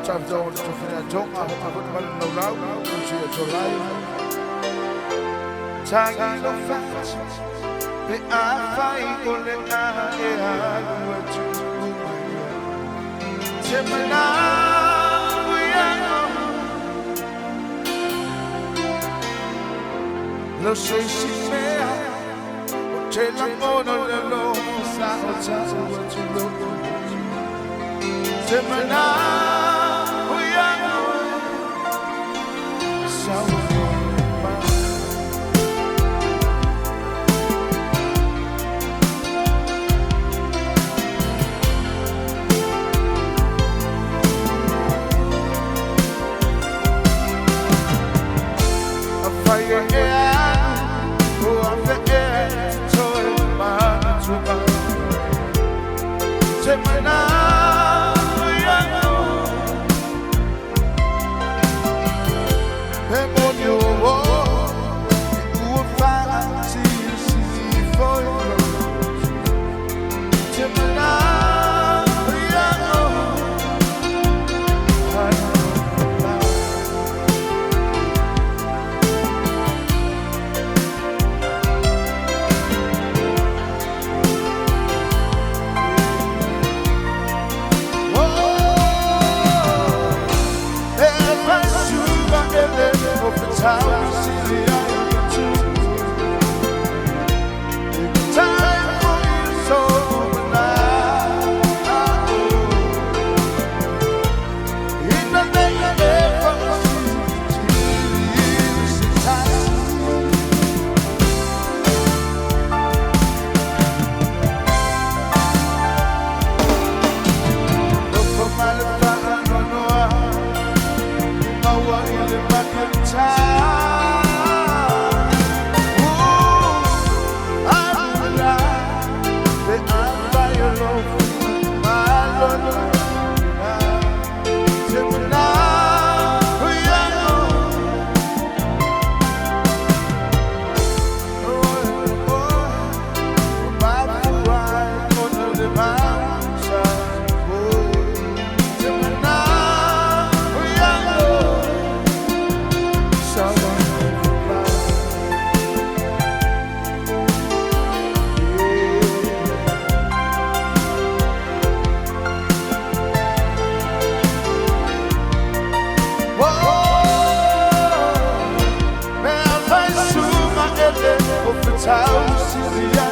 sometimes don't want to feel that joke. I hope I put one in the round. Appreciate your life. Tangi no fat. Be I fight only I what you Gemini, we are lo sei si mea, c'è l'amore dell'uomo, sa what you look. Gemini, we are so. How you see the